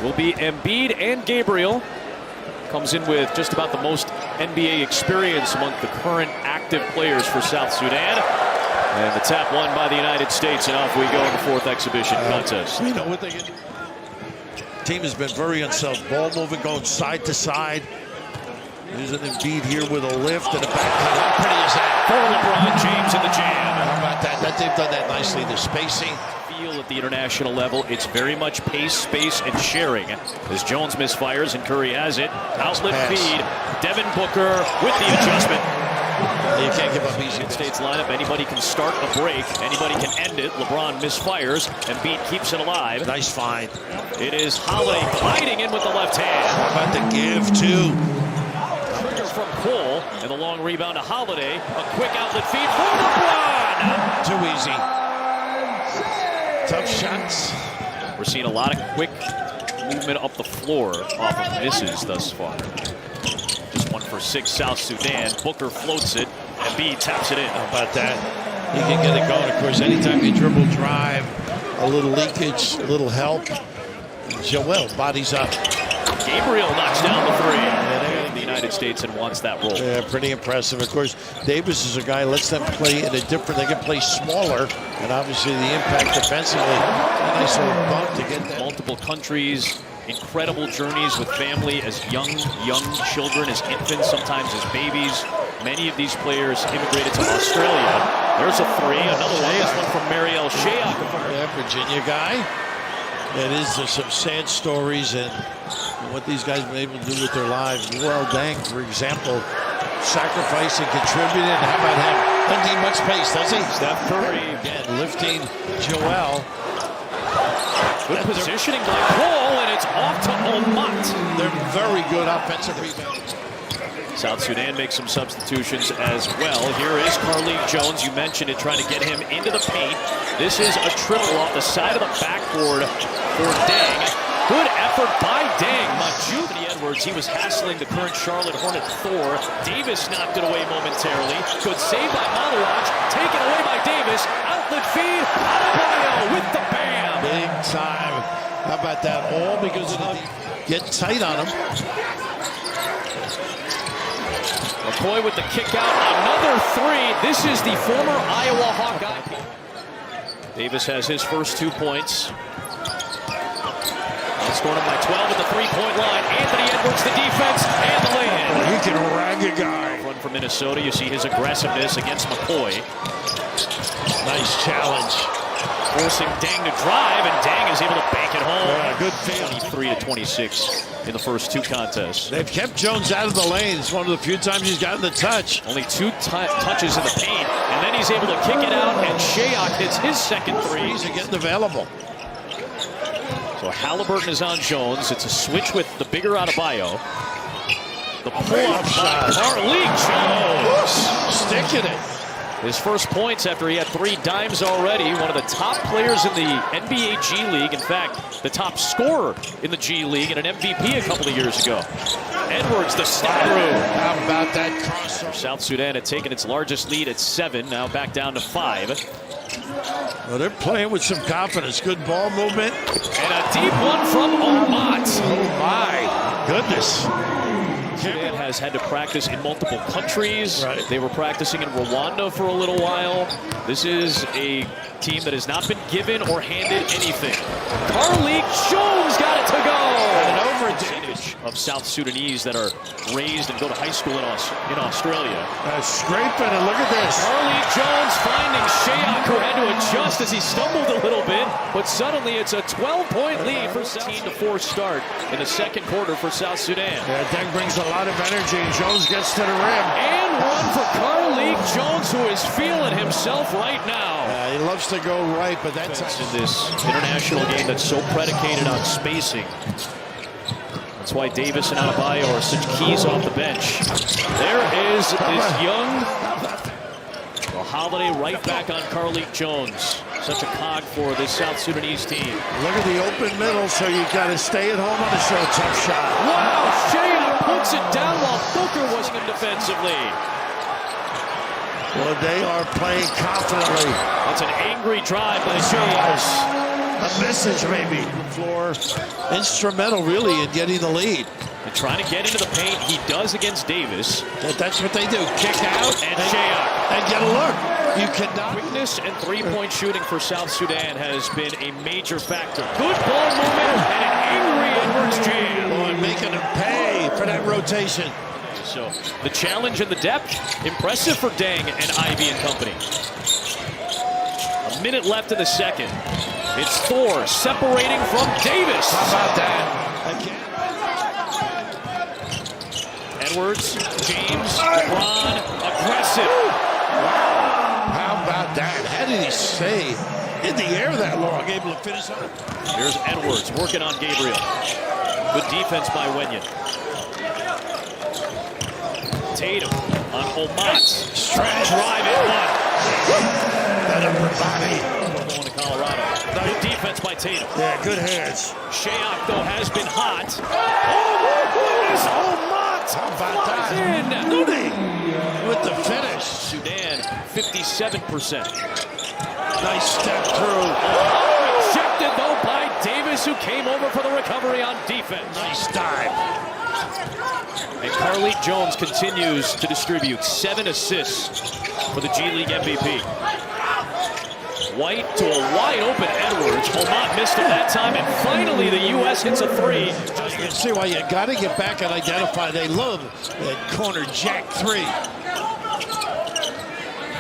will be Embiid and Gabriel. Comes in with just about the most NBA experience among the current active players for South Sudan. And the tap won by the United States, and off we go in the fourth exhibition contest. You know what they get? Team has been very unsettled. Ball moving, going side to side. There's an Embiid here with a lift and a back cut. How pretty is that? For LeBron James in the jam. How about that? They've done that nicely. The spacing. Feel at the international level, it's very much pace, space, and sharing. As Jones misfires and Curry has it. Outlet feed. Devin Booker with the adjustment. You can't give up easy. United States lineup, anybody can start a break, anybody can end it. LeBron misfires, Embiid keeps it alive. Nice find. It is Holiday gliding in with the left hand. How about the give, too? Trigger from Cole, and the long rebound to Holiday. A quick outlet feed for LeBron. Too easy. Tough shots. We're seeing a lot of quick movement up the floor off of misses thus far. Just 1 for 6, South Sudan. Booker floats it, and Embiid taps it in. How about that? He can get it going. Of course, anytime you dribble drive, a little leakage, a little help. Joel bodies up. Gabriel knocks down the three. The United States and wants that role. Yeah, pretty impressive. Of course, Davis is a guy, lets them play in a different, they can play smaller, and obviously the impact defensively. A nice little bump to get that. Multiple countries, incredible journeys with family as young children, as infants, sometimes as babies. Many of these players immigrated to Australia. There's a three, another one. This one from Mariel Shayok. Yeah, Virginia guy. It is some sad stories and what these guys have been able to do with their lives. Well, Dang, for example, sacrificing, contributing. How about him? Doesn't need much space, does he? Steph Curry. Again, lifting Joel. Good positioning by Cole, and it's off to Omat. They're very good offensive rebounders. South Sudan makes some substitutions as well. Here is Carlik Jones. You mentioned it, trying to get him into the paint. This is a triple off the side of the backboard for Dang. Good effort by Dang. Majuvni Edwards, he was hassling the current Charlotte Hornet Thor. Davis knocked it away momentarily. Good save by Malawach. Taken away by Davis. Outlet feed. Adebayo with the bam. Big time. How about that? All because of the get tight on him. McCoy with the kick out. Another three. This is the former Iowa Hawkeye. Davis has his first 2 points. Scored him by 12 at the three-point line. Anthony Edwards, the defense, and the lay-in. He can rag a guy. Run for Minnesota. You see his aggressiveness against McCoy. Nice challenge. Forcing Dang to drive, and Dang is able to bank it home. Yeah, good feel. 23-26 in the first 2 contests. They've kept Jones out of the lane. It's one of the few times he's gotten the touch. Only 2 touches in the paint, and then he's able to kick it out, and Shayok hits his second three. He's getting available. So Halliburton is on Jones. It's a switch with the bigger Adebayo. The pull-up by Carlik Jones. Sticking it. His first points after he had 3 dimes already. One of the top players in the NBA G League. In fact, the top scorer in the G League and an MVP a couple of years ago. Edwards, the step through. How about that crossover? South Sudan had taken its largest lead at 7, now back down to 5. Well, they're playing with some confidence. Good ball movement. And a deep one from Omat. Oh, my goodness. Sudan has had to practice in multiple countries. Right. They were practicing in Rwanda for a little while. This is a team that has not been given or handed anything. Carlik Jones got it to go. An overadvantage of South Sudanese that are raised and go to high school in Australia. Scraping, and look at this. Carlik Jones finding Shayok, who had to adjust as he stumbled a little bit, but suddenly it's a 12-point lead for 17-4 start in the second quarter for South Sudan. Yeah, Deng brings a lot of energy, and Jones gets to the rim. And one for Carlik Jones, who is feeling himself right now. He loves to go right, but that's in this international game that's so predicated on spacing. That's why Davis and Adebayo are such keys off the bench. There is this young Holiday right back on Carlik Jones. Such a cog for this South Sudanese team. Look at the open middle, so you got to stay at home on the show. Tough shot. Wow, Shayok puts it down while Booker was in defensively. Well, they are playing confidently. That's an angry drive by Shayok. a message maybe. Floor, instrumental really in getting the lead. And trying to get into the paint, he does against Davis. That's what they do. Kick out and Shayok. And get a look. You cannot. Quickness and three-point shooting for South Sudan has been a major factor. Good ball movement and an angry Edwards jam. Boy, making him pay for that rotation. So the challenge and the depth, impressive for Deng and Ivy and company. A minute left in the second. It's Thor separating from Davis. How about that? Again. Edwards, James, LeBron, aggressive. Wow. How about that? How did he stay in the air that long, able to finish on it? Here's Edwards working on Gabriel. Good defense by Wenyon. Tatum on Omat. Stretch drive in one. That upper body. Going to Colorado. Good defense by Tatum. Yeah, good hands. Shayok, though, has been hot. Oh, my goodness! Omat! How about that? In. Looney with the finish. Sudan, 57%. Nice step through. Rejected, though, by Davis, who came over for the recovery on defense. Nice dive. And Carlik Jones continues to distribute 7 assists for the G League MVP. White to a wide open Edwards. Omat missed it that time, and finally the U.S. hits a three. You can see why you got to get back and identify. They love that corner jack three.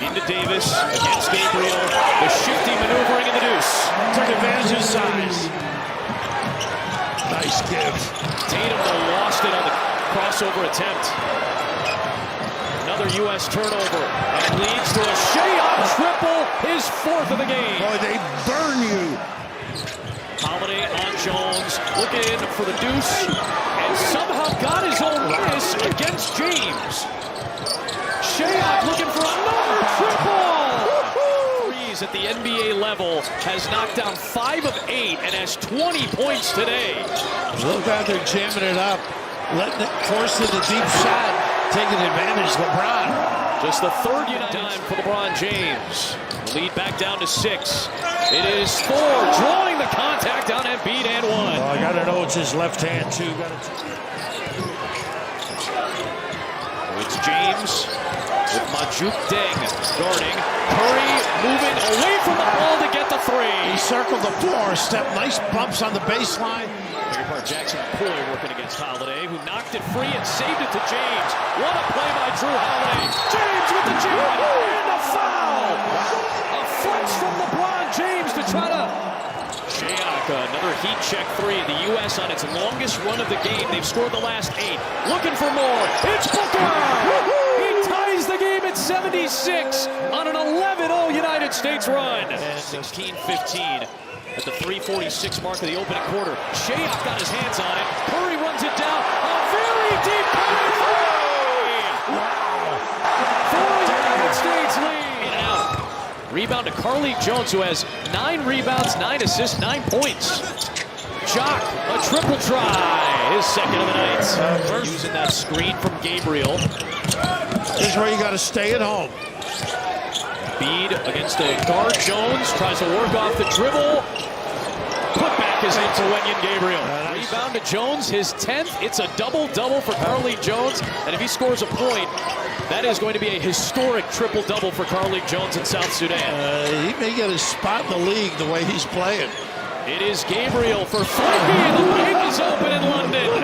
Into Davis against Gabriel. The shifty maneuvering in the deuce. Took advantage of size. Nice give. Tatum though lost it on the crossover attempt. Another U.S. turnover, and it leads to a Shayok triple, his 4th of the game. Boy, they burn you. Holiday on Jones, looking for the deuce, and somehow got his own miss against James. Shayok looking for another triple. Threes at the NBA level, has knocked down 5 of 8 and has 20 points today. Look out, they're jamming it up, letting it force in the deep shot. Taking advantage, LeBron. Just the 3rd time for LeBron James. Lead back down to 6. It is Thor drawing the contact on Embiid and 1. Oh, I gotta know it's his left hand too. It's James with Majuk Deng guarding. Curry moving away from the ball to get the 3. He circled the floor, step, nice bumps on the baseline. Jackson Poy working against Holiday, who knocked it free and saved it to James. What a play by Drew Holiday. James with the jam and a foul. A flex from LeBron James to try to... Shayok, another heat check 3. The U.S. on its longest run of the game. They've scored the last 8. Looking for more. It's Booker. He ties the game at 76 on an 11-0 United States run. 16-15. At the 3:46 mark of the opening quarter. Shayok got his hands on it. Curry runs it down. A very deep Curry three! Wow! For the United States lead. In and out. Rebound to Carlik Jones, who has 9 rebounds, 9 assists, 9 points. Jock, a triple try. His 2nd of the night. Using that screen from Gabriel. This is where you got to stay at home. Bede against the guard. Jones tries to work off the dribble. Put back is into Wenyon Gabriel. Rebound to Jones, his 10th. It's a double-double for Carlik Jones. And if he scores a point, that is going to be a historic triple-double for Carlik Jones in South Sudan. He may get a spot in the league the way he's playing. It is Gabriel for 3. The break is open in London.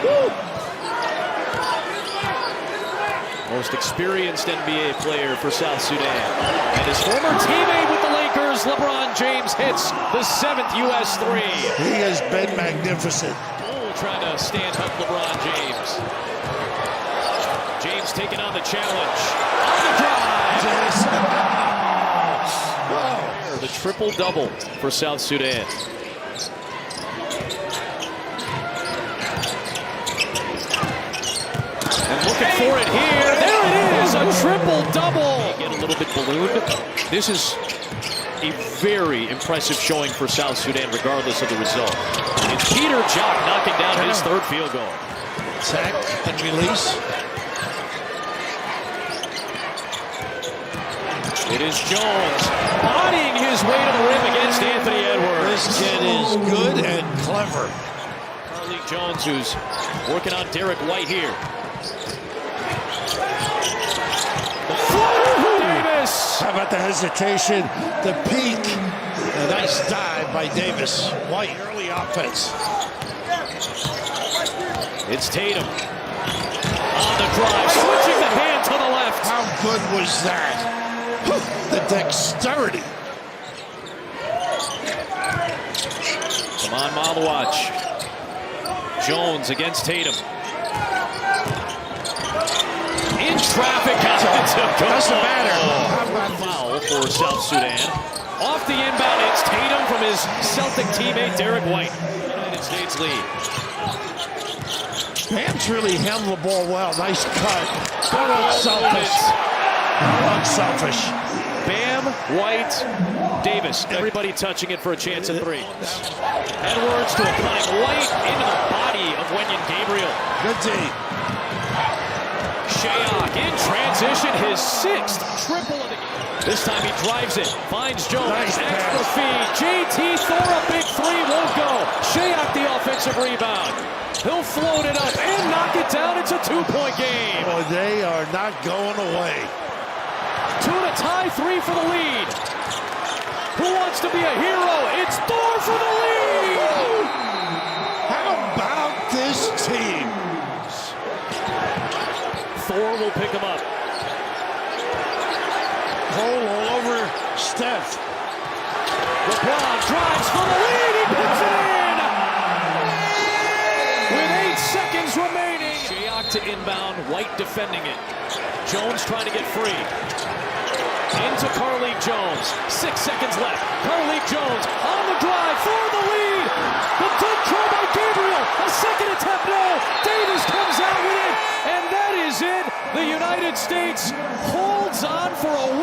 Most experienced NBA player for South Sudan. And his former teammate with the Lakers, LeBron James, hits the 7th U.S. 3. He has been magnificent. Bull trying to stand up LeBron James. James taking on the challenge. On the drive. The triple-double for South Sudan. And looking for it here. There it is, a triple-double. Get a little bit ballooned. This is a very impressive showing for South Sudan, regardless of the result. It's Peter Jock knocking down his 3rd field goal. Sack and release. It is Jones bodying his way to the rim against Anthony Edwards. This kid is good and clever. Carlik Jones, who's working on Derek White here. The floater for Davis. How about the hesitation, the peak? A nice dive by Davis. White, early offense. It's Tatum on the drive, switching the hand to the left. How good was that? The dexterity. Come on, Malawach. Jones against Tatum. In traffic. Doesn't matter. Foul for South Sudan. Off the inbound, it's Tatum from his Celtic teammate Derek White. United States lead. Bam's really handled the ball well. Nice cut. Unselfish. Unselfish. Bam, White, Davis. Everybody touching it for a chance at three. Edwards to a cutting White into the body of Wenyen Gabriel. Good D. Shayok in transition, his sixth triple of the game. This time he drives it, finds Jones, Nice extra feed. JT Thor, a big three, won't go. Shayok the offensive rebound. He'll float it up and knock it down. It's a 2-point game. Well, they are not going away. 2 to tie, 3 for the lead. Who wants to be a hero? It's Thor for the lead. How about this team? Thor will pick him up. Cole all over Steph. LeBron drives for the lead. He puts it in. With 8 seconds remaining. Shayok to inbound. White defending it. Jones trying to get free. Into Carlik Jones. 6 seconds left. Carlik Jones on the drive for the lead. The good throw by Gabriel. A second attempt. No. Davis comes out with it. And that is it. The United States holds on for a